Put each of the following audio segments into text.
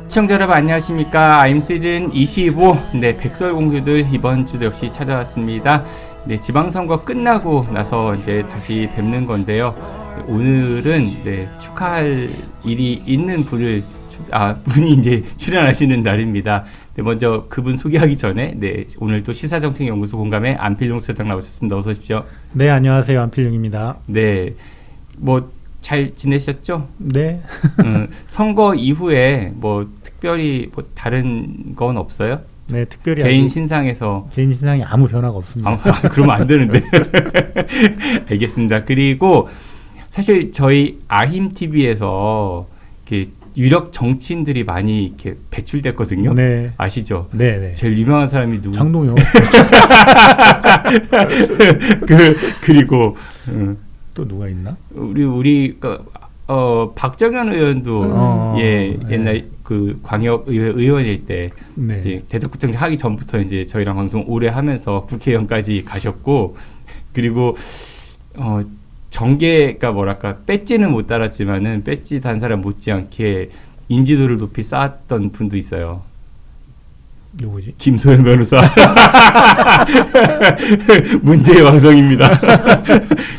시청자 여러분 안녕하십니까. I'm 시즌 25. 네, 백설공주들 이번 주도 역시 찾아왔습니다. 네, 지방선거 끝나고 나서 이제 다시 뵙는 건데요. 오늘은 네, 축하할 일이 있는 분이 이제 출연하시는 날입니다. 네, 먼저 그분 소개하기 전에 네, 오늘 또 시사정책연구소 공감에 안필용 소장 나오셨습니다. 어서 오십시오. 네, 안녕하세요. 안필용입니다. 네, 뭐 잘 지내셨죠? 네. 선거 이후에 뭐 특별히 뭐 다른 건 없어요? 네, 특별히 개인 신상에서 개인 신상에 아무 변화가 없습니다. 그러면 안 되는데. 알겠습니다. 그리고 사실 저희 아힘 TV에서 이렇게 유력 정치인들이 많이 이렇게 배출됐거든요. 네. 아시죠? 네, 네. 제일 유명한 사람이 누구? 장동영. 그리고 또 누가 있나? 우리 박정현 의원도 예, 네. 옛날 그 광역의회 의원일 때 네. 이제 대덕구청 하기 전부터 이제 저희랑 방송 오래 하면서 국회의원까지 가셨고, 그리고 정계가 뭐랄까 배지는 못 달았지만은 배지 단 사람 못지않게 인지도를 높이 쌓았던 분도 있어요. 누구지? 김소연 변호사. 문제의 왕성입니다.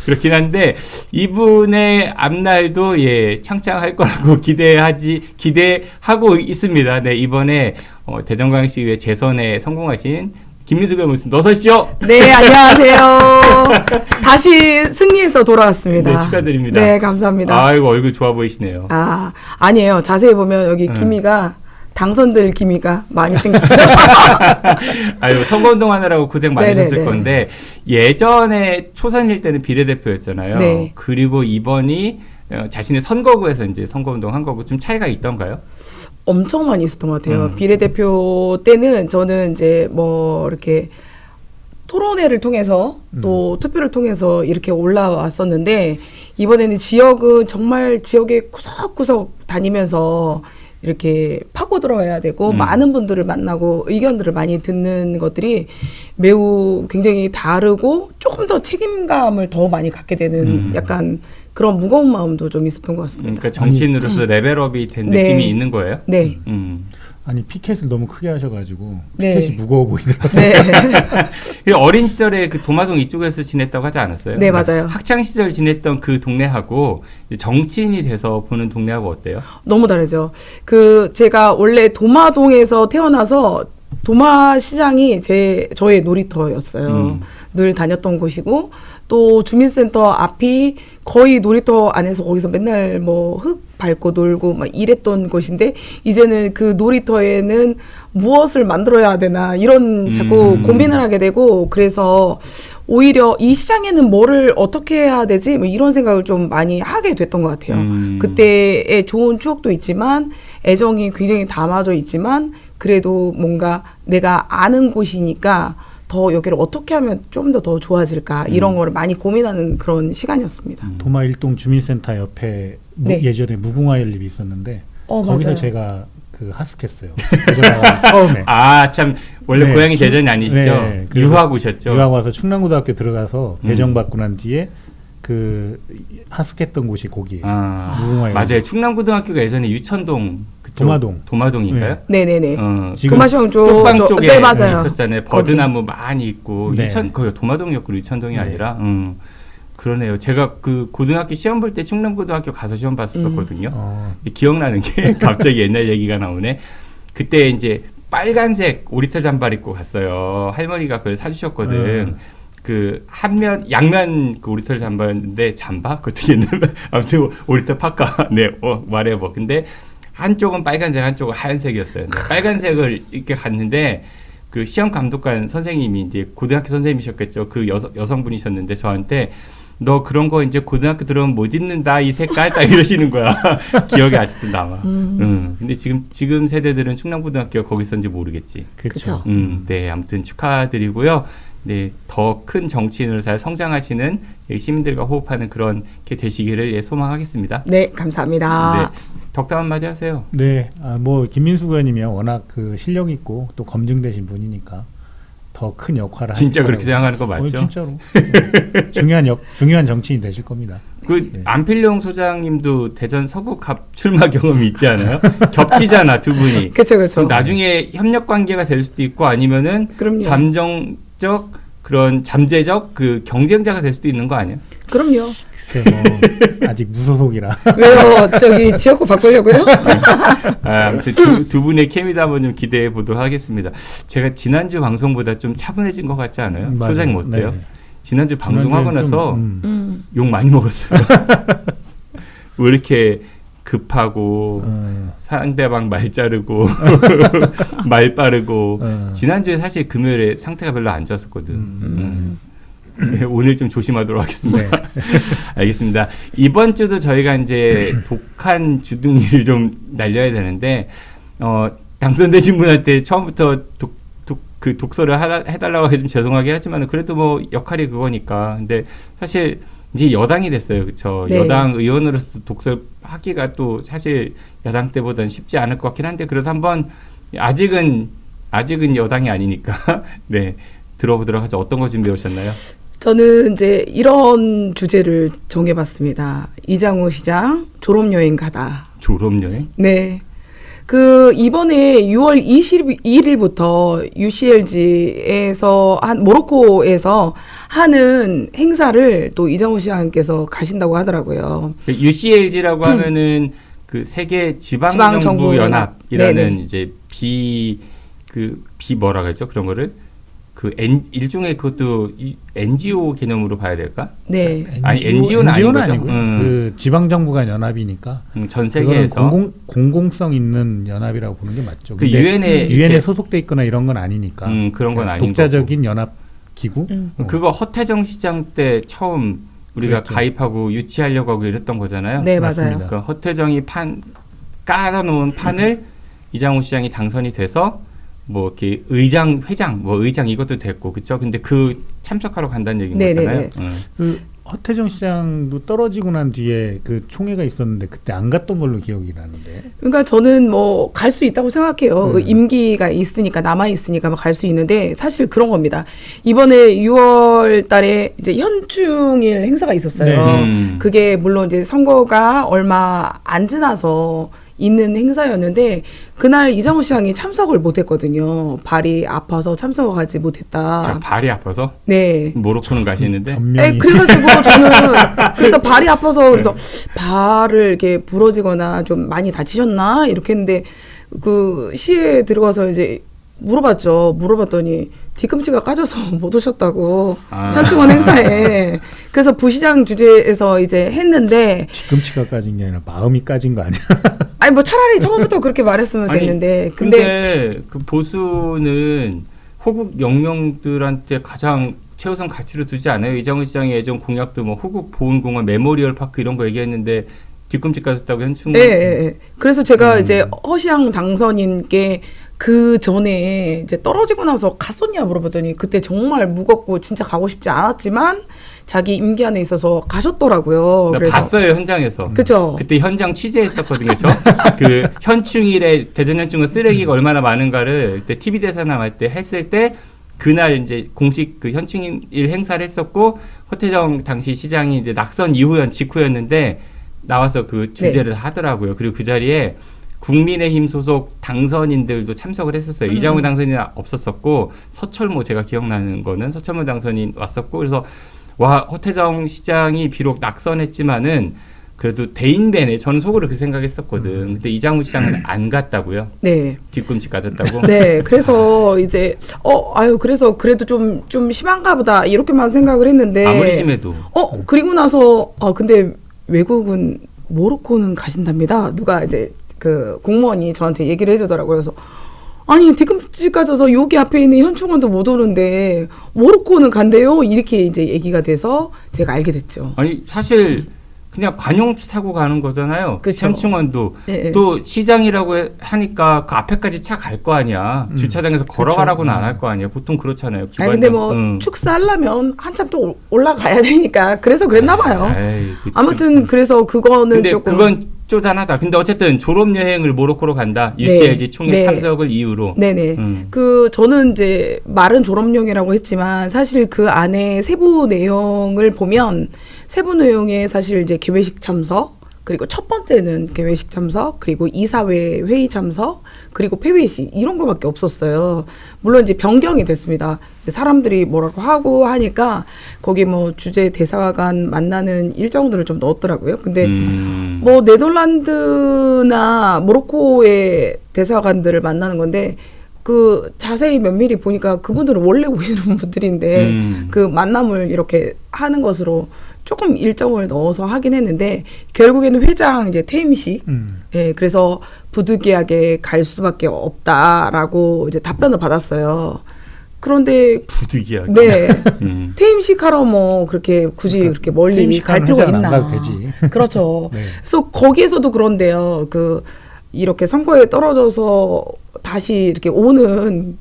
그렇긴 한데 이분의 앞날도 예 창창할 거라고 기대하고 있습니다. 네, 이번에 대전광역시의회 재선에 성공하신 김민수 변호사님 어서 오십시오. 네, 안녕하세요. 다시 승리해서 돌아왔습니다. 네, 축하드립니다. 네, 감사합니다. 아이고 얼굴 좋아 보이시네요. 아니에요. 자세히 보면 여기 기미가 당선될 기미가 많이 생겼어요. 아유, 선거운동 하느라고 고생 많으셨을 네네네. 건데 예전에 초선일 때는 비례대표였잖아요. 네. 그리고 이번이 자신의 선거구에서 이제 선거운동 한 거고 좀 차이가 있던가요? 엄청 많이 있었던 것 같아요. 비례대표 때는 저는 이제 뭐 이렇게 토론회를 통해서 또 투표를 통해서 이렇게 올라왔었는데 이번에는 지역은 정말 지역에 구석구석 다니면서 이렇게 파고 들어야 되고 많은 분들을 만나고 의견들을 많이 듣는 것들이 매우 굉장히 다르고 조금 더 책임감을 더 많이 갖게 되는 약간 그런 무거운 마음도 좀 있었던 것 같습니다. 그러니까 정치인으로서 레벨업이 된 네. 느낌이 있는 거예요? 네. 아니 피켓을 너무 크게 하셔가지고 네. 피켓이 무거워 보이더라고요. 네. 어린 시절에 그 도마동 이쪽에서 지냈다고 하지 않았어요? 네, 맞아요. 학창 시절 지냈던 그 동네하고 정치인이 돼서 보는 동네하고 어때요? 너무 다르죠. 제가 원래 도마동에서 태어나서 도마시장이 저의 놀이터였어요. 늘 다녔던 곳이고 또 주민센터 앞이 거의 놀이터 안에서 거기서 맨날 뭐 흙 밟고 놀고 막 이랬던 곳인데 이제는 그 놀이터에는 무엇을 만들어야 되나 이런 자꾸 고민을 하게 되고 그래서 오히려 이 시장에는 뭐를 어떻게 해야 되지 뭐 이런 생각을 좀 많이 하게 됐던 것 같아요. 그때의 좋은 추억도 있지만 애정이 굉장히 담아져 있지만 그래도 뭔가 내가 아는 곳이니까 더 여기를 어떻게 하면 좀 더 좋아질까 이런 거를 많이 고민하는 그런 시간이었습니다. 도마 일동 주민센터 옆에 네. 예전에 무궁화 연립이 있었는데 거기서 맞아요. 제가 하숙했어요. 처음에. 아, 참 원래 네. 고향이 대전이 아니시죠? 네. 유학 오셨죠? 유학 와서 충남고등학교 들어가서 배정받고 난 뒤에 하숙했던 곳이 거기예요. 무궁화 연립. 맞아요. 충남고등학교가 예전에 유천동 그쪽 도마동인가요? 네네네. 지금 금화시장 쪽방 쪽에 네, 맞아요. 있었잖아요. 버드나무 많이 있고 네. 거기 도마동이었고 유천동이 네. 아니라 그러네요. 제가 그 고등학교 시험 볼 때 충남고등학교 가서 시험 봤었거든요. 기억나는 게 갑자기 옛날 얘기가 나오네. 그때 이제 빨간색 오리털 잠바를 입고 갔어요. 할머니가 그걸 사주셨거든. 그 양면 그 오리털 잠바였는데 그것도 옛날 아무튼 오리털 파카 네 whatever. 근데 한쪽은 빨간색 한쪽은 하얀색이었어요. 네, 빨간색을 이렇게 갔는데 그 시험 감독관 선생님이 이제 고등학교 선생님이셨겠죠. 그 여성분이셨는데 저한테 너 그런 거 이제 고등학교 들어오면 못 입는다 이 색깔 딱 이러시는 거야. 기억이 아직도 남아. 근데 지금 세대들은 충남고등학교가 거기 있었는지 모르겠지. 그렇죠. 네, 아무튼 축하드리고요. 네, 더 큰 정치인으로 잘 성장하시는 시민들과 호흡하는 그런 게 되시기를 소망하겠습니다. 네, 감사합니다. 네, 덕담 한마디 하세요. 네, 뭐 김민수 의원님이 워낙 실력 있고 또 검증되신 분이니까 더 큰 역할을 진짜 하실 그렇게 거라고. 생각하는 거 맞죠? 진짜로 중요한 정치인이 되실 겁니다. 그 네. 안필룡 소장님도 대전 서구갑 출마 경험이 있지 않아요? 겹치잖아 두 분이. 그렇죠, 그렇죠. 나중에 협력 관계가 될 수도 있고 아니면은 그럼요. 잠정적 그런 잠재적 그 경쟁자가 될 수도 있는 거 아니야? 그럼요. 글쎄 뭐 아직 무소속이라. 왜요? 저기 지역구 바꾸려고요? 아무튼 두 분의 케미도 한번 좀 기대해 보도록 하겠습니다. 제가 지난주 방송보다 좀 차분해진 것 같지 않아요? 맞아요. 소장님 어때요? 네. 지난주 방송하고 지난주엔 나서 좀, 욕 많이 먹었어요. 왜 이렇게 급하고 상대방 말 자르고 말 빠르고 지난주에 사실 금요일에 상태가 별로 안 좋았었거든. 오늘 좀 조심하도록 하겠습니다. 네. 알겠습니다. 이번 주도 저희가 이제 독한 주둥이를 좀 날려야 되는데 당선되신 분한테 처음부터 그 독서를 해달라고 해좀 죄송하게 하지만 그래도 뭐 역할이 그거니까. 근데 사실 이제 여당이 됐어요, 그렇죠? 네. 여당 의원으로서 독서 하기가 또 사실 야당 때보다는 쉽지 않을 것 같긴 한데 그래도 한번 아직은 여당이 아니니까 네 들어보도록 하죠. 어떤 거 준비해 오셨나요? 저는 이제 이런 주제를 정해봤습니다. 이장우 시장 졸업여행 가다. 졸업여행? 네. 그 이번에 6월 22일부터 UCLG에서 모로코에서 하는 행사를 또 이장우 시장께서 가신다고 하더라고요. UCLG라고 하면은 그 세계 지방정부 연합이라는 이제 비 뭐라 그러죠? 그런 거를 일종의 그것도 NGO 개념으로 봐야 될까? 네. 아니 NGO는 아닌 거죠. 아니고요. 그 지방 정부간 연합이니까 전 세계에서 공공성 있는 연합이라고 보는 게 맞죠. 그 유엔에 소속돼 있거나 이런 건 아니니까. 그런 건 아닌 독자적인 거고. 연합 기구. 그거 허태정 시장 때 처음 우리가 그렇죠. 가입하고 유치하려고 하고 이랬던 거잖아요. 네, 맞습니다. 맞아요. 그러니까 허태정이 깔아놓은 판을 이장우 시장이 당선이 돼서 뭐 이렇게 회장 이것도 됐고 그렇죠. 근데 그 참석하러 간다는 얘기인 거잖아요. 그 허태정 시장도 떨어지고 난 뒤에 그 총회가 있었는데 그때 안 갔던 걸로 기억이 나는데. 그러니까 저는 뭐 갈 수 있다고 생각해요. 임기가 있으니까 남아 있으니까 갈 수 있는데 사실 그런 겁니다. 이번에 6월 달에 이제 현충일 행사가 있었어요. 네. 그게 물론 이제 선거가 얼마 안 지나서 있는 행사였는데 그날 이장우 시장이 참석을 못했거든요. 발이 아파서 참석하지 못했다. 자, 발이 아파서? 네. 모로코는 가시는데? 네, 그래가지고 저는 그래서 발이 아파서 그래서 발을 이렇게 부러지거나 좀 많이 다치셨나 이렇게 했는데 그 시에 들어가서 이제 물어봤더니 뒤꿈치가 까져서 못 오셨다고 현충원 행사에. 그래서 부시장 주재에서 이제 했는데 뒤꿈치가 까진 게 아니라 마음이 까진 거 아니야? 아니 뭐 차라리 처음부터 그렇게 말했으면 됐는데 근데 그 보수는 호국 영령들한테 가장 최우선 가치로 두지 않아요? 이장우 시장의 예전 공약도 뭐 호국 보훈공원 메모리얼 파크 이런 거 얘기했는데 뒤꿈치 까졌다고 현충원. 네. 그래서 제가 이제 허시양 당선인께 그 전에 이제 떨어지고 나서 갔었냐 물어봤더니 그때 정말 무겁고 진짜 가고 싶지 않았지만 자기 임기 안에 있어서 가셨더라고요. 나 그래서 봤어요 현장에서. 그죠. 그때 현장 취재했었거든요. 그 현충일에 대전 현충원 쓰레기가 얼마나 많은가를 그때 TV 대사 나갈 때 했을 때 그날 이제 공식 그 현충일 행사를 했었고 허태정 당시 시장이 이제 낙선 직후였는데 나와서 그 주제를 하더라고요. 그리고 그 자리에 국민의힘 소속 당선인들도 참석을 했었어요. 이장우 당선인 없었었고 서철모 제가 기억나는 거는 서철모 당선인 왔었고 그래서 와 허태정 시장이 비록 낙선했지만은 그래도 대인배네. 저는 속으로 그 생각했었거든. 근데 이장우 시장은 안 갔다고요. 네. 뒤꿈치 까졌다고. 네. 그래서 이제 그래서 그래도 좀 심한가 보다 이렇게만 생각을 했는데 아무리 심해도. 그리고 나서 근데 외국은 모로코는 가신답니다. 누가 이제 그 공무원이 저한테 얘기를 해주더라고요. 그래서 아니 뒤꿈치 까져서 여기 앞에 있는 현충원도 못 오는데 모로코는 간대요. 이렇게 이제 얘기가 돼서 제가 알게 됐죠. 아니 사실 그냥 관용차 타고 가는 거잖아요. 그쵸. 현충원도 네. 또 시장이라고 하니까 그 앞에까지 차 갈 거 아니야. 주차장에서 걸어가라고는 안 할 거 아니야. 보통 그렇잖아요. 아니 근데 뭐 축사하려면 한참 또 올라가야 되니까 그래서 그랬나 봐요. 아무튼 그래서 그거는 근데 조금 그건 쪼잔하다. 근데 어쨌든 졸업 여행을 모로코로 간다. UCLG 총회 네. 참석을 이유로. 네네. 저는 이제 말은 졸업용이라고 했지만 사실 그 안에 세부 내용을 보면 세부 내용에 사실 이제 개회식 참석, 그리고 첫 번째는 개회식 참석, 그리고 이사회 회의 참석, 그리고 폐회식 이런 거밖에 없었어요. 물론 이제 변경이 됐습니다. 사람들이 뭐라고 하고 하니까 거기 뭐 주재 대사관 만나는 일정들을 좀 넣었더라고요. 근데 뭐 네덜란드나 모로코의 대사관들을 만나는 건데 그 자세히 면밀히 보니까 그분들은 원래 오시는 분들인데 그 만남을 이렇게 하는 것으로 조금 일정을 넣어서 하긴 했는데 결국에는 회장 이제 퇴임식 예, 그래서 부득이하게 갈 수밖에 없다라고 이제 답변을 받았어요. 그런데 부득이하게. 네. 퇴임식 하러 뭐 그렇게 굳이 그렇게 멀리 갈 필요가 있나? 안 가도 되지. 그렇죠. 네. 그래서 거기에서도 그런데요. 그 이렇게 선거에 떨어져서 다시 이렇게 오는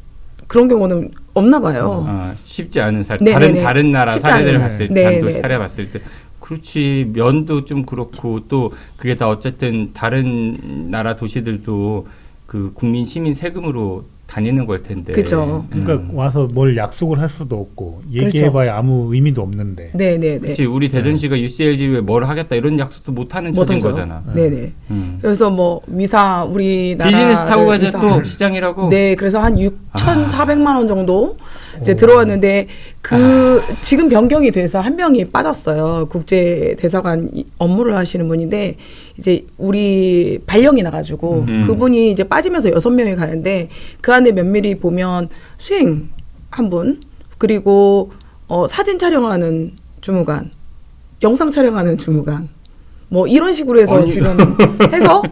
그런 경우는 없나 봐요. 아, 쉽지 않은 사례. 네네네. 다른 나라 쉽지 사례들을 않은. 봤을 때, 네네. 단도 사례 봤을 때. 그렇지. 면도 좀 그렇고 또 그게 다 어쨌든 다른 나라 도시들도 그 국민 시민 세금으로 다니는 걸 텐데. 그죠. 그러니까 와서 뭘 약속을 할 수도 없고 얘기해봐야 아무 의미도 없는데. 네네네. 그렇지. 우리 대전시가 UCLG에 뭘 하겠다 이런 약속도 못 하는 처진 못하죠. 거잖아. 네네. 그래서 뭐 위사 우리나라 비즈니스 타고 가자 또 시장이라고. 네, 그래서 한 6,400만 원 정도 이제 들어왔는데 지금 변경이 돼서 한 명이 빠졌어요. 국제 대사관 업무를 하시는 분인데 이제 우리 발령이 나가지고 그분이 이제 빠지면서 6명이 가는데 그 안에 면밀히 보면 수행 한 분, 그리고 사진 촬영하는 주무관, 영상 촬영하는 주무관, 뭐 이런 식으로 해서 아니. 지금 해서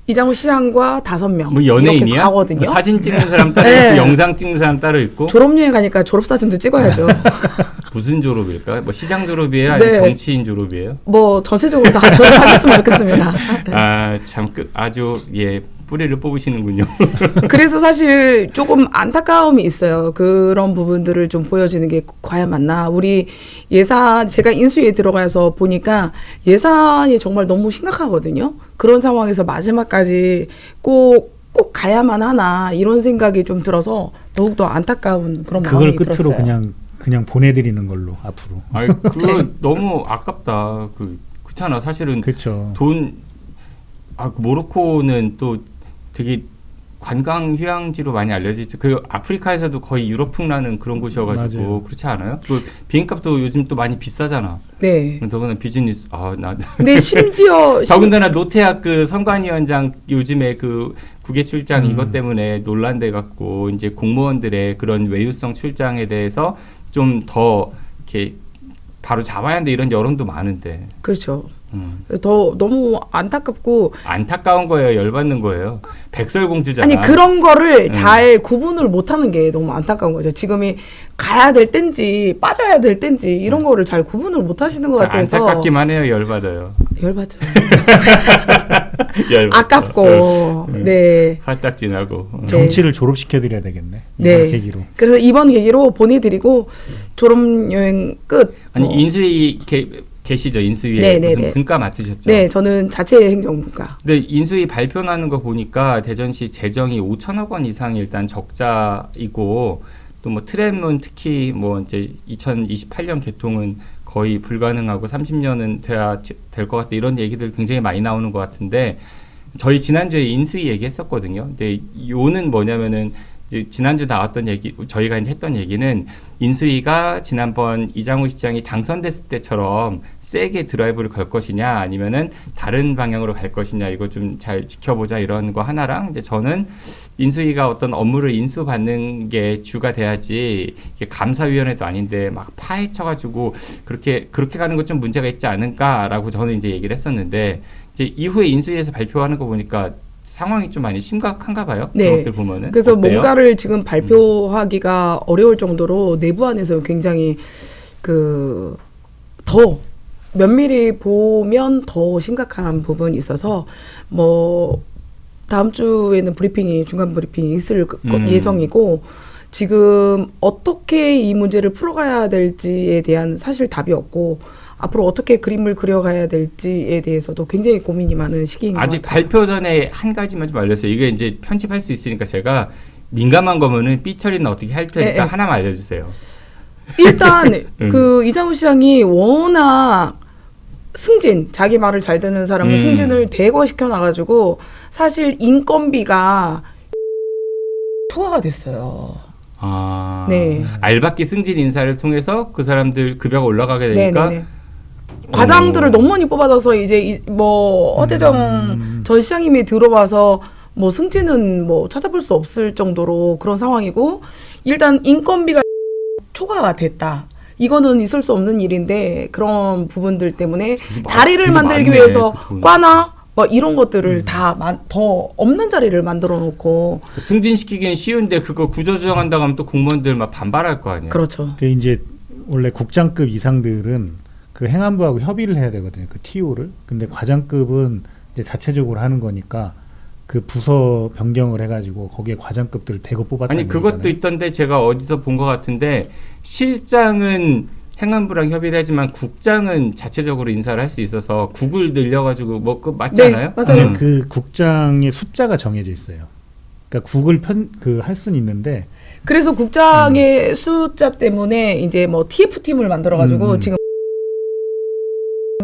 이장우 시장과 5명 뭐 이렇게 연예인이야? 가거든요. 뭐 사진 찍는 사람 따로 네. 있고 영상 찍는 사람 따로 있고. 졸업여행 가니까 졸업사진도 찍어야죠. 무슨 졸업일까? 뭐 시장 졸업이에요? 아니면 네. 정치인 졸업이에요? 뭐 전체적으로 다 졸업하셨으면 좋겠습니다. 아, 참 아주 뿌리를 뽑으시는군요. 그래서 사실 조금 안타까움이 있어요. 그런 부분들을 좀 보여지는 게 과연 맞나. 우리 예산, 제가 인수위에 들어가서 보니까 예산이 정말 너무 심각하거든요. 그런 상황에서 마지막까지 꼭 가야만 하나 이런 생각이 좀 들어서 더욱더 안타까운 그런 마음이 그걸 끝으로 들었어요. 그냥 보내드리는 걸로 앞으로. 아이, 그거 너무 아깝다. 그렇잖아. 사실은 그렇죠. 모로코는 또 되게 관광 휴양지로 많이 알려져 있죠. 그 아프리카에서도 거의 유럽풍나는 그런 곳이어가지고 맞아요. 그렇지 않아요? 또 비행값도 요즘 또 많이 비싸잖아. 네. 더군다나 비즈니스 근데 심지어 더군다나 노태학 그 선관위원장 요즘에 그 국외 출장 이것 때문에 논란돼 갖고 이제 공무원들의 그런 외유성 출장에 대해서 좀 더 이렇게 바로 잡아야 한다 이런 여론도 많은데. 그렇죠. 더 너무 안타깝고 안타까운 거예요, 열받는 거예요. 백설공주잖아. 아니 그런 거를 잘 구분을 못하는 게 너무 안타까운 거죠. 지금이 가야 될 땐지 빠져야 될 땐지 이런 거를 잘 구분을 못하시는 것 같아서 안타깝기만 해요, 열받아요. 열받죠. 열받죠. 아깝고 네. 화딱지나고. 정치를 졸업시켜드려야 되겠네. 이번 네. 계기로. 그래서 이번 계기로 보내드리고 졸업 여행 끝. 아니 인수위 계시죠, 인수위에 네네네. 무슨 분과 맡으셨죠? 네, 저는 자체 행정분과. 근데 인수위 발표나는 거 보니까 대전시 재정이 5천억 원 이상이 일단 적자이고 또 뭐 트램은 특히 뭐 이제 2028년 개통은 거의 불가능하고 30년은 돼야 될 것 같다 이런 얘기들 굉장히 많이 나오는 것 같은데 저희 지난주에 인수위 얘기했었거든요. 근데 요는 뭐냐면은 이제 지난주 나왔던 얘기, 저희가 이제 했던 얘기는 인수위가 지난번 이장우 시장이 당선됐을 때처럼 세게 드라이브를 걸 것이냐 아니면은 다른 방향으로 갈 것이냐 이거 좀 잘 지켜보자 이런 거 하나랑 이제 저는 인수위가 어떤 업무를 인수받는 게 주가 돼야지 이게 감사위원회도 아닌데 막 파헤쳐가지고 그렇게 가는 것 좀 문제가 있지 않을까라고 저는 이제 얘기를 했었는데 이제 이후에 인수위에서 발표하는 거 보니까 상황이 좀 많이 심각한가 봐요. 네. 그런 것들 보면은. 그래서 어때요? 뭔가를 지금 발표하기가 어려울 정도로 내부 안에서 굉장히 더 면밀히 보면 더 심각한 부분이 있어서 뭐 다음 주에는 중간 브리핑이 있을 예정이고 지금 어떻게 이 문제를 풀어가야 될지에 대한 사실 답이 없고 앞으로 어떻게 그림을 그려가야 될지에 대해서도 굉장히 고민이 많은 시기인 것 아직 같아요. 발표 전에 한 가지만 좀 알려주세요. 이게 이제 편집할 수 있으니까 제가 민감한 거면은 삐 처리는 어떻게 할 테니까 하나만 알려주세요. 일단 그 이장우 시장이 워낙 승진, 자기 말을 잘 듣는 사람을 승진을 대거시켜 놔가지고 사실 인건비가 초과가 됐어요. 아, 네. 알박기 승진 인사를 통해서 그 사람들 급여가 올라가게 되니까 네네네. 과장들을 너무 많이 뽑아서 이제 뭐 허태정 전 시장님이 들어와서 뭐 승진은 뭐 찾아볼 수 없을 정도로 그런 상황이고 일단 인건비가 초과가 됐다. 이거는 있을 수 없는 일인데 그런 부분들 때문에 자리를 만들기 위해서 과나 뭐 이런 것들을 다 더 없는 자리를 만들어 놓고 승진시키기는 쉬운데 그거 구조조정한다고 하면 또 공무원들 막 반발할 거 아니에요. 그렇죠. 그 이제 원래 국장급 이상들은 그 행안부하고 협의를 해야 되거든요. 그 TO를. 근데 과장급은 이제 자체적으로 하는 거니까 그 부서 변경을 해가지고 거기에 과장급들을 대거 뽑았다는 아니 그것도 얘기잖아요. 있던데 제가 어디서 본 것 같은데 실장은 행안부랑 협의를 하지만 국장은 자체적으로 인사를 할 수 있어서 국을 늘려가지고 뭐 그 맞지 네, 않아요? 맞아요. 그 국장의 숫자가 정해져 있어요. 그러니까 국을 할 수는 있는데 그래서 국장의 숫자 때문에 이제 뭐 TF팀을 만들어가지고 지금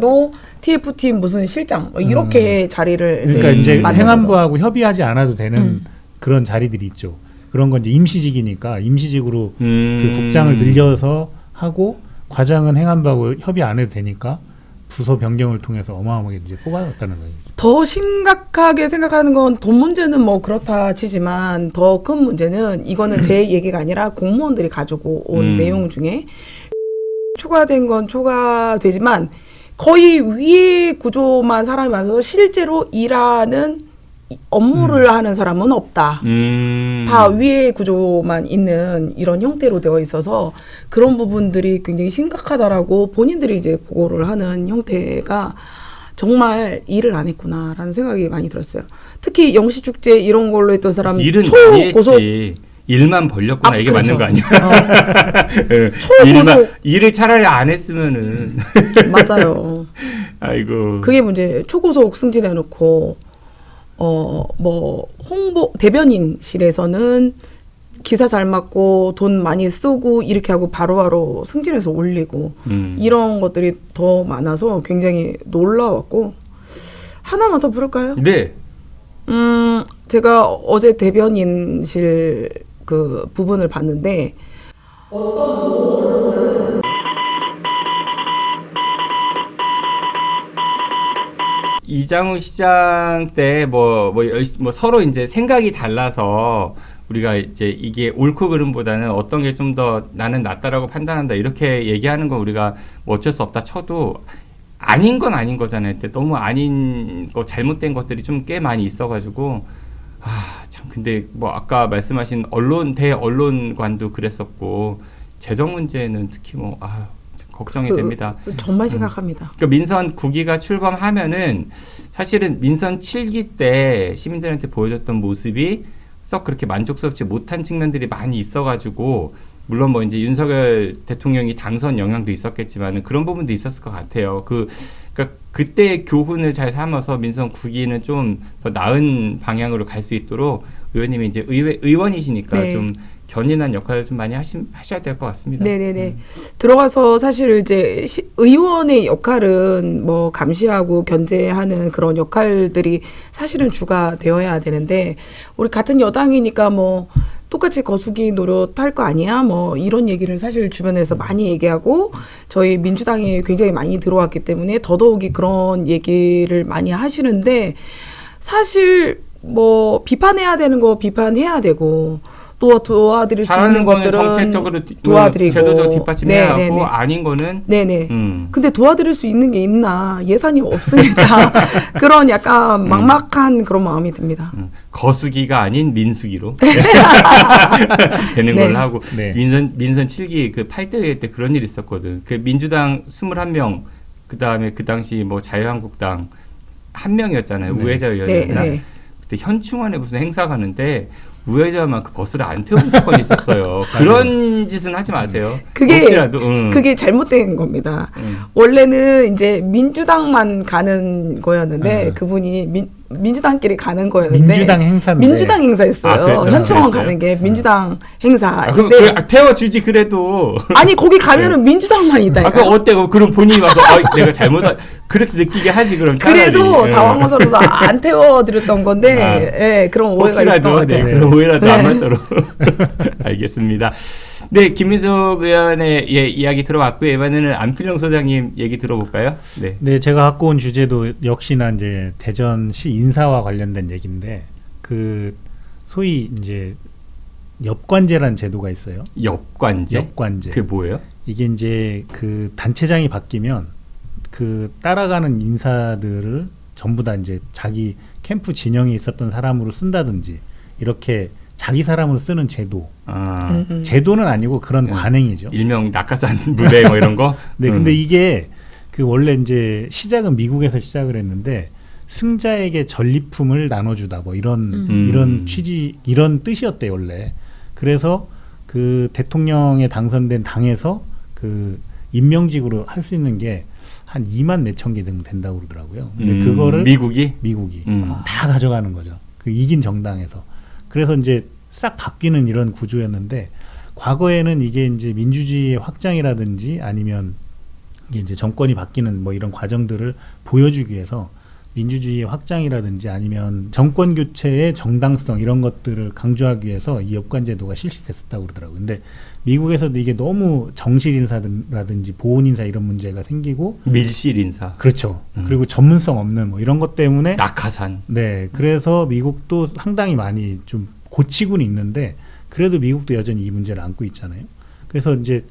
도 TF팀 무슨 실장 뭐 이렇게 자리를 그러니까 이제 만든 거죠. 행안부하고 협의하지 않아도 되는 그런 자리들이 있죠. 그런 건 이제 임시직이니까 임시직으로 그 국장을 늘려서 하고 과장은 행안부하고 협의 안 해도 되니까 부서 변경을 통해서 어마어마하게 이제 뽑아놨다는 거죠. 더 심각하게 생각하는 건 돈 문제는 뭐 그렇다 치지만 더 큰 문제는 이거는 제 얘기가 아니라 공무원들이 가지고 온 내용 중에 초과된 건 초과되지만 거의 위에 구조만 사람이 많아서 실제로 일하는 업무를 하는 사람은 없다. 다 위에 구조만 있는 이런 형태로 되어 있어서 그런 부분들이 굉장히 심각하다라고 본인들이 이제 보고를 하는 형태가 정말 일을 안 했구나라는 생각이 많이 들었어요. 특히 영시축제 이런 걸로 했던 사람 일은 많이 초고속 했지. 일만 벌렸구나 이게 그렇죠. 맞는 거 아니야? 초고속 일을 차라리 안 했으면은 맞아요. 아이고. 그게 문제. 초고속 승진해놓고 뭐 홍보 대변인실에서는 기사 잘 맞고 돈 많이 쓰고 이렇게 하고 바로바로 승진해서 올리고 이런 것들이 더 많아서 굉장히 놀라웠고 하나만 더 부를까요? 네. 제가 어제 대변인실 그 부분을 봤는데 이장우 시장 때 뭐 서로 이제 생각이 달라서 우리가 이제 이게 옳고 그름보다는 어떤 게 좀 더 나는 낫다라고 판단한다 이렇게 얘기하는 건 우리가 뭐 어쩔 수 없다 쳐도 아닌 건 아닌 거잖아요. 근데 너무 아닌 거 잘못된 것들이 좀 꽤 많이 있어가지고 참 근데 뭐 아까 말씀하신 대언론관도 그랬었고 재정 문제는 특히 뭐 걱정이 됩니다. 정말 심각합니다. 그러니까 민선 9기가 출범하면은 사실은 민선 7기 때 시민들한테 보여줬던 모습이 썩 그렇게 만족스럽지 못한 측면들이 많이 있어가지고 물론 뭐 이제 윤석열 대통령이 당선 영향도 있었겠지만은 그런 부분도 있었을 것 같아요. 그러니까 그때의 교훈을 잘 삼아서 민선 9기는 좀 더 나은 방향으로 갈 수 있도록 의원님이 이제 의원이시니까 네. 좀 견인한 역할을 좀 많이 하셔야 될 것 같습니다. 네네네. 들어가서 사실 이제 의원의 역할은 뭐 감시하고 견제하는 그런 역할들이 사실은 주가 되어야 되는데 우리 같은 여당이니까 뭐 똑같이 거수기 노릇할 거 아니야? 뭐 이런 얘기를 사실 주변에서 많이 얘기하고 저희 민주당이 굉장히 많이 들어왔기 때문에 더더욱이 그런 얘기를 많이 하시는데 사실 뭐 비판해야 되는 거 비판해야 되고 또 도와드릴 수 있는 것들은 정책적으로 도와드리고 제도적 뒷받침해야 네네네. 하고 아닌 거는 네네. 근데 도와드릴 수 있는 게 있나 예산이 없으니까 그런 약간 막막한 그런 마음이 듭니다. 거수기가 아닌 민수기로 되는 네. 걸로 하고 네. 민선 7기 그 8대 때 그런 일이 있었거든. 그 민주당 21명 그다음에 그 당시 뭐 자유한국당 1명이었잖아요. 네. 우회자 의원이었나. 네, 네. 그때 현충원에 무슨 행사 가는데 우회전만 그 버스를 안 태우는 사건이 있었어요. 그런 짓은 하지 마세요. 혹시라도, 그게 잘못된 겁니다. 원래는 이제 민주당만 가는 거였는데 그분이 민주당끼리 가는 거였는데 민주당 행사인데 민주당 행사였어요. 현충원 그랬어요? 가는 게 민주당 행사. 그럼 태워주지 그래도. 아니 거기 가면은 민주당만 있다니까. 그럼 어때? 그럼 본인이 와서 내가 그렇게 느끼게 하지 그럼 차라리. 그래서 당황스러워서 안 태워드렸던 건데 예, 그런 오해가 있었던 것 같아요. 그런 오해라도 안 맞도록. 알겠습니다. 네, 김민석 의원의 이야기 들어봤고요. 이번에는 안필영 소장님 얘기 들어볼까요? 네. 네, 제가 갖고 온 주제도 역시나 이제 대전시 인사와 관련된 얘기인데 그 소위 이제 엽관제라는 제도가 있어요. 엽관제? 엽관제. 그게 뭐예요? 이게 이제 그 단체장이 바뀌면 그 따라가는 인사들을 전부 다 이제 자기 캠프 진영에 있었던 사람으로 쓴다든지 이렇게 자기 사람으로 쓰는 제도. 제도는 아니고 그런 관행이죠. 일명 낙하산 무대 뭐 이런 거. 네, 근데 이게 그 원래 이제 시작은 미국에서 시작을 했는데 승자에게 전리품을 나눠주다 뭐 이런 취지 이런 뜻이었대요 원래. 그래서 그 대통령에 당선된 당에서 그 임명직으로 할 수 있는 게 한 2만 몇천 개 정도 된다고 그러더라고요. 근데 그거를 미국이 다 가져가는 거죠. 그 이긴 정당에서. 그래서 이제 싹 바뀌는 이런 구조였는데 과거에는 이게 이제 민주주의의 확장이라든지 아니면 이게 이제 정권이 바뀌는 뭐 이런 과정들을 보여주기 위해서 민주주의의 확장이라든지 아니면 정권 교체의 정당성 이런 것들을 강조하기 위해서 이 엽관제도가 실시됐었다고 그러더라고요. 근데 미국에서도 이게 너무 정실 인사라든지 보훈 인사 이런 문제가 생기고 밀실 인사. 그렇죠. 그리고 전문성 없는 뭐 이런 것 때문에 낙하산. 네, 그래서 미국도 상당히 많이 좀 고치고는 있는데 그래도 미국도 여전히 이 문제를 안고 있잖아요. 그래서 이제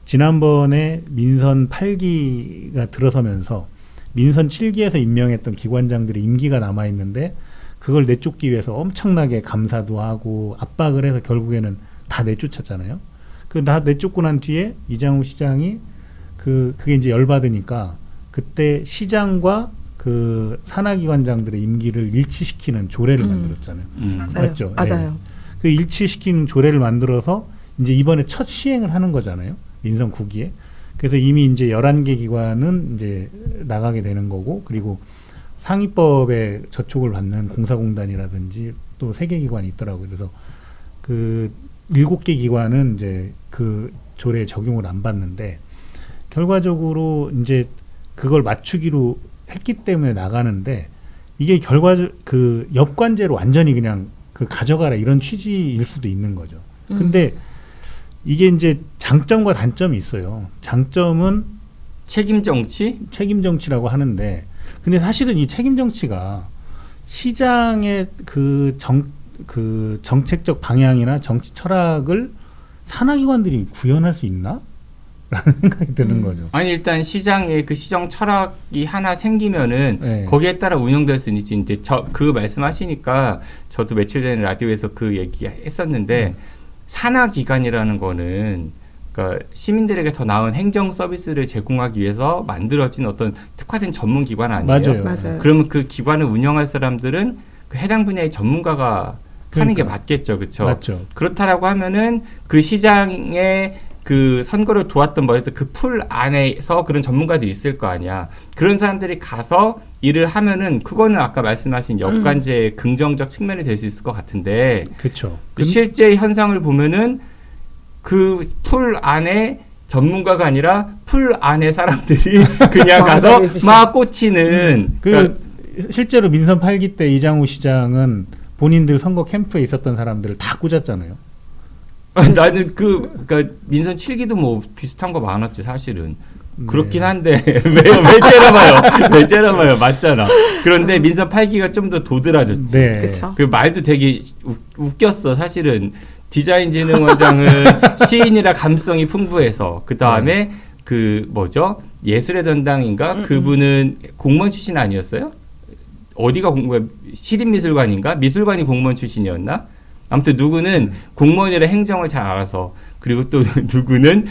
지난번에 민선 8기가 들어서면서 민선 7기에서 임명했던 기관장들의 임기가 남아있는데 그걸 내쫓기 위해서 엄청나게 감사도 하고 압박을 해서 결국에는 다 내쫓았잖아요. 그 다 내쫓고 난 뒤에 이장우 시장이 그게 이제 열받으니까 그때 시장과 그 산하기관장들의 임기를 일치시키는 조례를 만들었잖아요. 맞죠? 맞아요. 네. 그 일치시키는 조례를 만들어서 이제 이번에 첫 시행을 하는 거잖아요. 민선 9기에. 그래서 이미 이제 11개 기관은 이제 나가게 되는 거고, 그리고 상위법에 저촉을 받는 공사공단이라든지 또 3개 기관이 있더라고요. 그래서 그 7개 기관은 이제 그 조례에 적용을 안 받는데, 결과적으로 이제 그걸 맞추기로 했기 때문에 나가는데, 이게 그 엽관제로 완전히 그냥 그 가져가라 이런 취지일 수도 있는 거죠. 근데 이게 이제 장점과 단점이 있어요. 장점은 책임 정치라고 하는데, 근데 사실은 이 책임 정치가 시장의 그 정책적 방향이나 정치 철학을 산하기관들이 구현할 수 있나? 라는 생각이 드는 거죠. 아니 일단 시장에 그 시정 철학이 하나 생기면은 네. 거기에 따라 운영될 수 있는지 이제 그 말씀하시니까 저도 며칠 전에 라디오에서 그 얘기했었는데 산하기관이라는 거는 그러니까 시민들에게 더 나은 행정 서비스를 제공하기 위해서 만들어진 어떤 특화된 전문 기관 아니에요? 맞아요. 그러면 그 기관을 운영할 사람들은 그 해당 분야의 전문가가 하는 게 맞겠죠, 그렇죠? 맞죠. 그렇다라고 하면은 그 시장에 그 선거를 도왔던 그 풀 안에서 그런 전문가들이 있을 거 아니야. 그런 사람들이 가서 일을 하면은 그거는 아까 말씀하신 엽관제의 긍정적 측면이 될 수 있을 것 같은데. 그렇죠. 그 실제 현상을 보면은 그 풀 안에 전문가가 아니라 풀 안에 사람들이 그냥 가서 막 꽂히는. 그러니까 실제로 민선 8기 때 이장우 시장은 본인들 선거 캠프에 있었던 사람들을 다 꽂았잖아요. 나는 그러니까 민선 7기도 뭐 비슷한 거 많았지 사실은. 그렇긴 한데 왜 째려봐요. 맞잖아. 그런데 민선 8기가 좀 더 도드라졌지. 네. 그쵸. 그 말도 되게 웃겼어. 사실은 디자인진흥원장은 시인이라 감성이 풍부해서 그 다음에 그 뭐죠 예술의 전당인가 그분은 공무원 출신 아니었어요? 어디가 시립미술관인가 미술관이 공무원 출신이었나? 아무튼 누구는 공무원이라 행정을 잘 알아서 그리고 또 누구는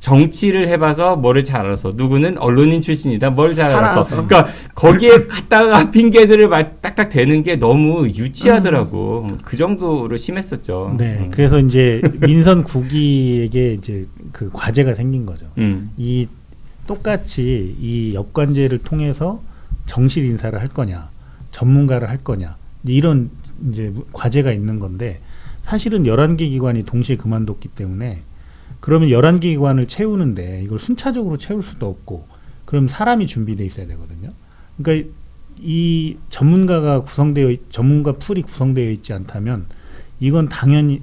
정치를 해봐서 뭐를 잘 알아서 누구는 언론인 출신이다 뭘 잘 잘 알아서 알았어. 그러니까 거기에 갖다가 핑계들을 막 딱딱 대는 게 너무 유치하더라고. 그 정도로 심했었죠. 네, 그래서 이제 민선 국기에게 이제 그 과제가 생긴 거죠. 이 똑같이 이 역관제를 통해서 정실 인사를 할 거냐, 전문가를 할 거냐 이런 이제 과제가 있는 건데 사실은 11개 기관이 동시에 그만뒀기 때문에 그러면 11개 기관을 채우는데 이걸 순차적으로 채울 수도 없고 그럼 사람이 준비돼 있어야 되거든요. 그러니까 이 전문가 풀이 구성되어 있지 않다면 이건 당연히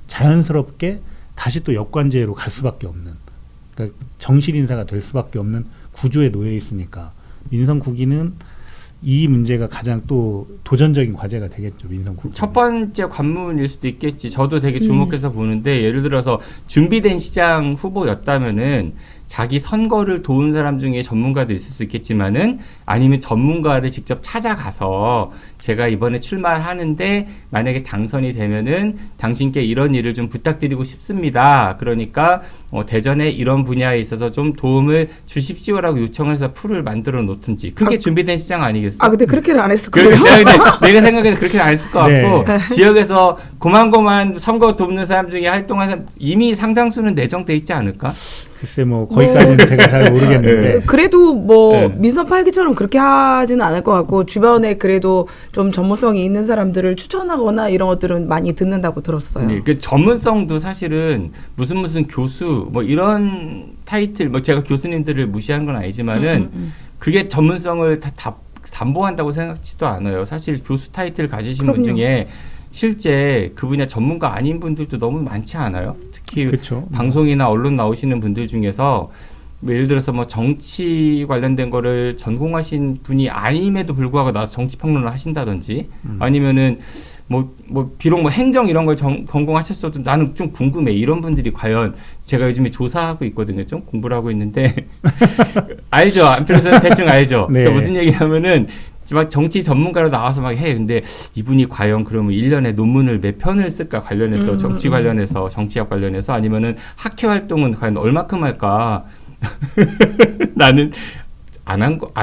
자연스럽게 다시 또 역관제로 갈 수밖에 없는 그러니까 정실 인사가 될 수밖에 없는 구조에 놓여 있으니까 민선 국기는 이 문제가 가장 또 도전적인 과제가 되겠죠. 민선 국기. 첫 번째 관문일 수도 있겠지. 저도 되게 주목해서 보는데 예를 들어서 준비된 시장 후보였다면은 자기 선거를 도운 사람 중에 전문가도 있을 수 있겠지만은 아니면 전문가를 직접 찾아가서 제가 이번에 출마하는데 만약에 당선이 되면은 당신께 이런 일을 좀 부탁드리고 싶습니다. 그러니까 대전에 이런 분야에 있어서 좀 도움을 주십시오라고 요청해서 풀을 만들어 놓든지 그게 준비된 시장 아니겠어요? 근데 그렇게는 안 했을 거예요. 내가 생각해도 그렇게 안 했을 것 같고 네. 지역에서 고만고만 선거 돕는 사람 중에 활동하는 사람 이미 상당수는 내정돼 있지 않을까? 글쎄 뭐 거기까지는 제가 잘 모르겠는데 그래도 뭐 네. 민선 8기처럼 그렇게 하지는 않을 것 같고 주변에 그래도 좀 전문성이 있는 사람들을 추천하거나 이런 것들은 많이 듣는다고 들었어요. 네, 그 전문성도 사실은 무슨 교수 뭐 이런 타이틀 뭐 제가 교수님들을 무시한 건 아니지만은 그게 전문성을 다 담보한다고 생각지도 않아요. 사실 교수 타이틀 가지신 분 그럼요. 중에 실제 그 분야 전문가 아닌 분들도 너무 많지 않아요? 특히 그쵸. 방송이나 언론 나오시는 분들 중에서 뭐 예를 들어서 뭐 정치 관련된 거를 전공하신 분이 아님에도 불구하고 나와서 정치 평론을 하신다든지 아니면은 뭐 비록 뭐 행정 이런 걸 전공하셨어도 나는 좀 궁금해. 이런 분들이 과연 제가 요즘에 조사하고 있거든요. 좀 공부를 하고 있는데 알죠? 안필로서 대충 알죠? 네. 그러니까 무슨 얘기냐면은 막 정치 전문가로 나와서 막 해. 근데 이분이 과연 그러면 1년에 논문을 몇 편을 쓸까 관련해서 정치 관련해서 정치학 관련해서 아니면은 학회 활동은 과연 얼마큼 할까? 나는 안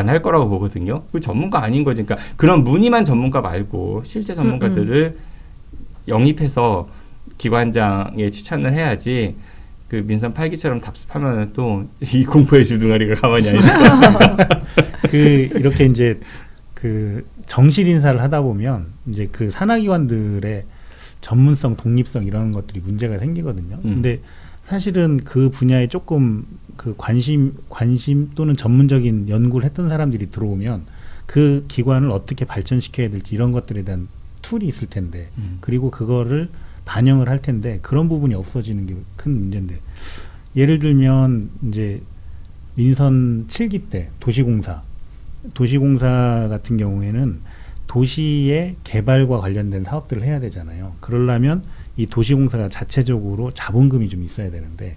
할 거라고 보거든요. 그 전문가 아닌 거지. 그러니까 그런 무늬만 전문가 말고 실제 전문가들을 영입해서 기관장에 추천을 해야지 그 민선 8기처럼 답습하면 또 이 공포의 주둥아리가 가만히 안 있을 것 같습니다. 이렇게 이제 그 정실 인사를 하다 보면 이제 그 산하기관들의 전문성, 독립성 이런 것들이 문제가 생기거든요. 근데 사실은 그 분야에 조금 그 관심 또는 전문적인 연구를 했던 사람들이 들어오면 그 기관을 어떻게 발전시켜야 될지 이런 것들에 대한 툴이 있을 텐데 그리고 그거를 반영을 할 텐데 그런 부분이 없어지는 게 큰 문제인데 예를 들면 이제 민선 7기 때 도시공사 같은 경우에는 도시의 개발과 관련된 사업들을 해야 되잖아요. 그러려면 이 도시공사가 자체적으로 자본금이 좀 있어야 되는데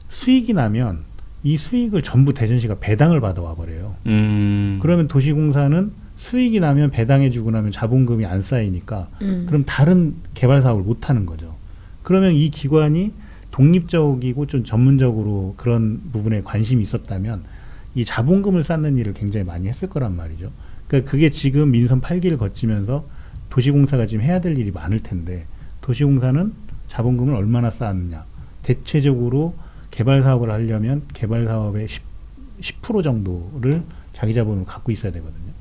수익이 나면 이 수익을 전부 대전시가 배당을 받아와 버려요. 그러면 도시공사는 수익이 나면 배당해주고 나면 자본금이 안 쌓이니까 그럼 다른 개발 사업을 못 하는 거죠. 그러면 이 기관이 독립적이고 좀 전문적으로 그런 부분에 관심이 있었다면 이 자본금을 쌓는 일을 굉장히 많이 했을 거란 말이죠. 그러니까 그게 지금 민선 8기를 거치면서 도시공사가 지금 해야 될 일이 많을 텐데 도시공사는 자본금을 얼마나 쌓았느냐. 대체적으로 개발 사업을 하려면 개발 사업의 10% 정도를 자기 자본으로 갖고 있어야 되거든요.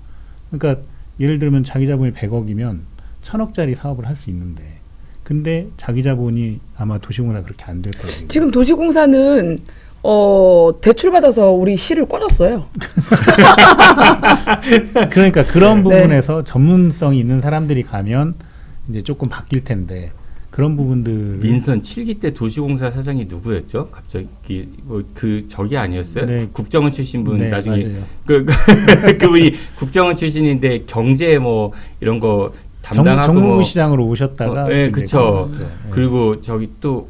그러니까 예를 들면 자기 자본이 100억이면 1000억짜리 사업을 할 수 있는데 근데 자기 자본이 아마 도시공사 그렇게 안 될 거예요. 지금 도시공사는 대출 받아서 우리 시를 꺼졌어요. 그러니까 그런 부분에서 전문성이 있는 사람들이 가면 이제 조금 바뀔 텐데 그런 부분들 민선 7기 때 도시공사 사장이 누구였죠? 갑자기 그 저기 아니었어요? 네. 국정원 출신 분 네, 나중에 맞아요. 그분이 국정원 출신인데 경제 뭐 이런 거 담당하고 정무부 시장으로 오셨다가 네, 그렇죠. 네. 그리고 저기 또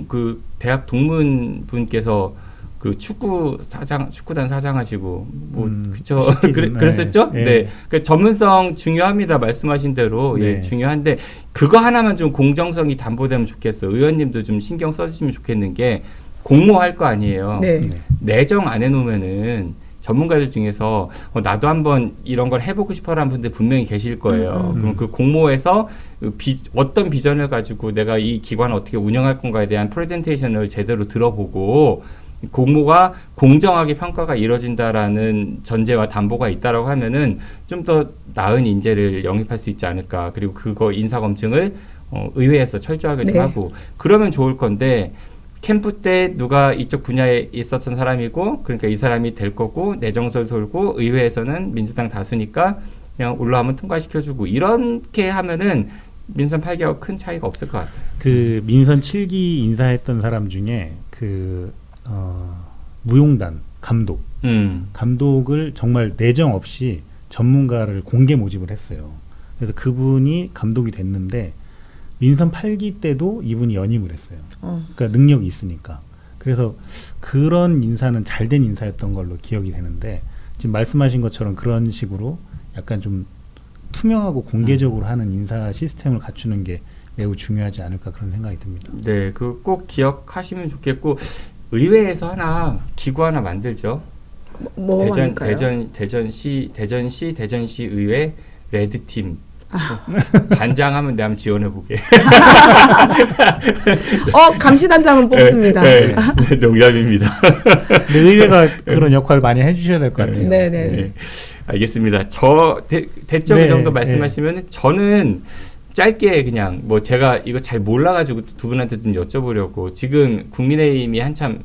그 대학 동문 분께서 그 축구단 사장하시고 그쵸 그랬었죠? 네. 네. 그 전문성 중요합니다. 말씀하신 대로 네. 예, 중요한데 그거 하나만 좀 공정성이 담보되면 좋겠어. 의원님도 좀 신경 써주시면 좋겠는 게 공모할 거 아니에요. 네. 네. 내정 안 해놓으면은 전문가들 중에서 나도 한번 이런 걸 해보고 싶어라는 분들 분명히 계실 거예요. 그럼 그 공모에서 어떤 비전을 가지고 내가 이 기관을 어떻게 운영할 건가에 대한 프레젠테이션을 제대로 들어보고 공모가 공정하게 평가가 이루어진다라는 전제와 담보가 있다라고 하면은 좀 더 나은 인재를 영입할 수 있지 않을까. 그리고 그거 인사 검증을 의회에서 철저하게 좀 네. 하고 그러면 좋을 건데 캠프 때 누가 이쪽 분야에 있었던 사람이고 그러니까 이 사람이 될 거고 내정설 돌고 의회에서는 민주당 다수니까 그냥 올라오면 통과시켜주고 이렇게 하면은 민선 8개하고 큰 차이가 없을 것 같아요. 그 민선 7기 인사했던 사람 중에 그 무용단 감독을 정말 내정 없이 전문가를 공개 모집을 했어요. 그래서 그분이 감독이 됐는데 민선 8기 때도 이분이 연임을 했어요. 그러니까 능력이 있으니까. 그래서 그런 인사는 잘된 인사였던 걸로 기억이 되는데 지금 말씀하신 것처럼 그런 식으로 약간 좀 투명하고 공개적으로 하는 인사 시스템을 갖추는 게 매우 중요하지 않을까 그런 생각이 듭니다. 네, 그 꼭 기억하시면 좋겠고 의회에서 기구 하나 만들죠. 뭐 할까요? 대전시 의회 레드팀. 단장하면 내가 한번 지원해보게. 감시단장은 뽑습니다. 네, 농담입니다. 근데 의회가 그런 역할을 많이 해주셔야 될 것 같아요. 네네. 네, 알겠습니다. 대점 이 정도 말씀하시면 저는 짧게 그냥 뭐 제가 이거 잘 몰라가지고 두 분한테 좀 여쭤보려고 지금 국민의힘이 한참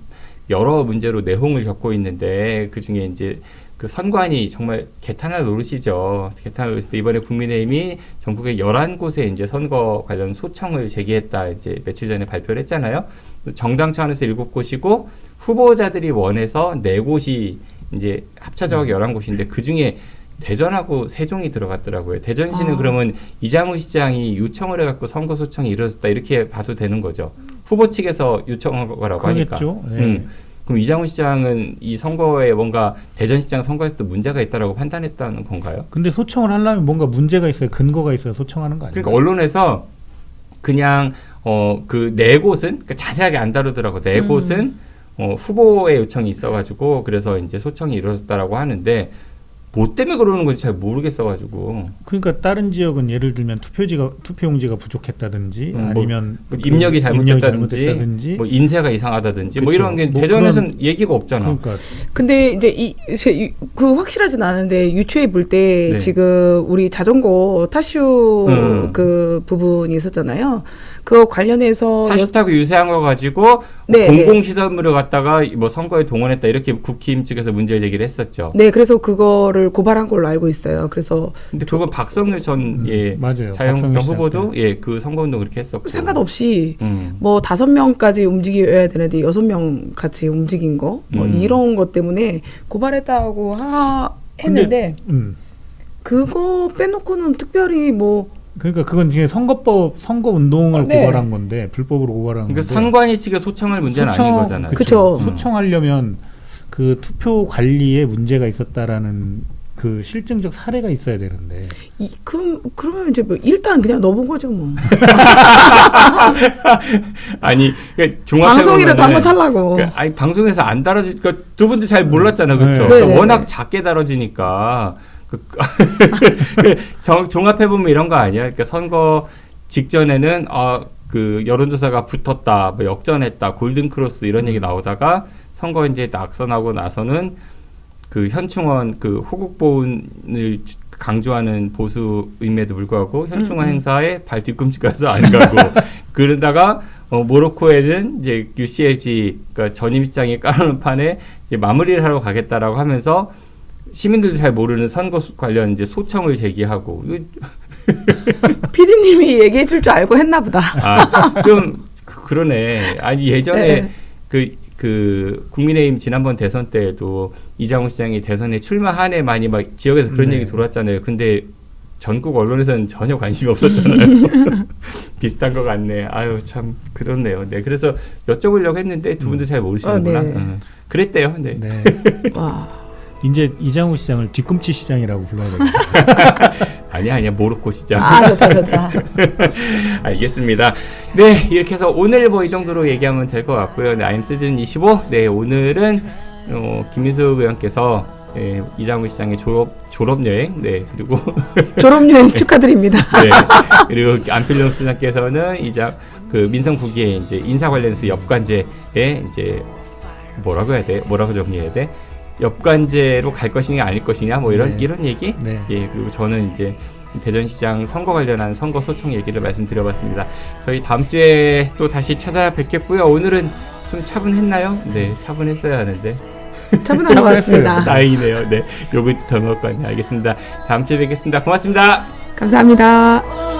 여러 문제로 내홍을 겪고 있는데 그 중에 이제 그 선관위 정말 개탄할 노릇이죠. 개탄할 노릇인데 이번에 국민의힘이 전국의 11곳에 이제 선거 관련 소청을 제기했다 이제 며칠 전에 발표를 했잖아요. 정당 차원에서 7곳이고 후보자들이 원해서 4곳이 이제 합쳐져 11곳인데 그 중에 대전하고 세종이 들어갔더라고요. 대전시는 그러면 이장우 시장이 요청을 해갖고 선거 소청이 이루어졌다 이렇게 봐도 되는 거죠. 후보 측에서 요청한 거라고 하니까. 그렇겠죠. 네. 그럼 이장우 시장은 이 선거에 뭔가 대전시장 선거에서도 문제가 있다라고 판단했다는 건가요? 근데 소청을 하려면 뭔가 문제가 있어야 근거가 있어야 소청하는 거 아니에요? 그러니까 언론에서 그냥 그 4곳은 그러니까 자세하게 안 다루더라고. 4곳은 후보의 요청이 있어가지고 그래서 이제 소청이 이루어졌다라고 하는데 뭐 때문에 그러는 건지 잘 모르겠어가지고. 그러니까 다른 지역은 예를 들면 투표용지가 부족했다든지 아니면 뭐 입력이 잘못됐다든지 뭐 인쇄가 이상하다든지 그쵸. 뭐 이런 게 뭐 대전에서는 얘기가 없잖아. 그러니까 근데 이제 그 확실하진 않은데 유추해 볼 때 네. 지금 우리 자전거 타슈 그 부분이 있었잖아요. 그거 관련해서 타시타고 유세한 거 가지고 네, 공공시설물을 갖다가 뭐 선거에 동원했다 이렇게 국힘 측에서 문제 제기를 했었죠. 네, 그래서 그거를 고발한 걸로 알고 있어요. 그래서 근데 그건 박성일 전 맞아요. 자유한국당 박성일 후보도 시장 그 선거운동 그렇게 했었고 상관없이 음. 뭐 5명까지 움직여야 되는데 6명 같이 움직인 거 뭐 이런 것 때문에 고발했다고 했는데 그거 빼놓고는 특별히 뭐 그러니까 그건 지금 선거 운동을 네. 고발한 건데 불법으로 고발한 건데. 그러니까 선관위 측의 소청할 문제는 아닌 거잖아요. 그쵸. 소청하려면 그 투표 관리에 문제가 있었다라는 그 실증적 사례가 있어야 되는데. 그러면 이제 뭐 일단 그냥 넣어본 거죠 뭐. 아니 그러니까 방송이라도 한번 탈라고. 그러니까 아니 방송에서 안 다뤄지. 그러니까 두 분도 잘 몰랐잖아, 그렇죠? 네. 그러니까 네네네. 워낙 작게 다뤄지니까 종합해 보면 이런 거 아니야? 그러니까 선거 직전에는 그 여론조사가 붙었다, 뭐 역전했다, 골든 크로스 이런 얘기 나오다가 선거 이제 낙선하고 나서는 그 현충원 그 호국 보훈을 강조하는 보수임에도 불구하고 현충원 행사에 발 뒤꿈치 가서 안 가고 그러다가 모로코에는 이제 UCLG 그러니까 전임 시장이 깔아놓은 판에 이제 마무리를 하러 가겠다라고 하면서 시민들도 잘 모르는 선거 관련 이제 소청을 제기하고 PD님이 얘기해 줄 줄 알고 했나 보다. 좀 그러네. 아니 예전에 그 국민의힘 지난번 대선 때에도 이장우 시장이 대선에 출마한 해 많이 막 지역에서 그런 얘기 돌았잖아요. 근데 전국 언론에서는 전혀 관심이 없었잖아요. 비슷한 것 같네. 아유 참 그렇네요. 네, 그래서 여쭤보려고 했는데 두 분도 잘 모르시는구나. 네. 그랬대요. 네. 네. 와. 이제 이장우 시장을 뒤꿈치 시장이라고 불러야 되겠다. 아니야 모로코 시장. 아, 좋다. 알겠습니다. 네, 이렇게 해서 오늘 뭐 이 정도로 얘기하면 될 것 같고요. 네, I'm 시즌 25. 네, 오늘은 김민숙 의원께서 이장우 시장의 졸업 여행, 네, 그리고 졸업여행 축하드립니다. 네, 그리고 안필용 수장께서는 그 민성국의 이제 인사 관련해서 엽관제에 이제 뭐라고 해야 돼? 뭐라고 정리해야 돼? 엽관제로 갈 것이냐 아닐 것이냐 뭐 이런 얘기. 네. 예, 그리고 저는 이제 대전시장 선거 관련한 선거 소통 얘기를 말씀드려봤습니다. 저희 다음 주에 또 다시 찾아뵙겠고요. 오늘은 좀 차분했나요? 네, 차분했어야 하는데. 차분한 것 같습니다. 다행이네요. 네, 요구르트 더 먹을 거 아니에요. 알겠습니다. 다음 주에 뵙겠습니다. 고맙습니다. 감사합니다.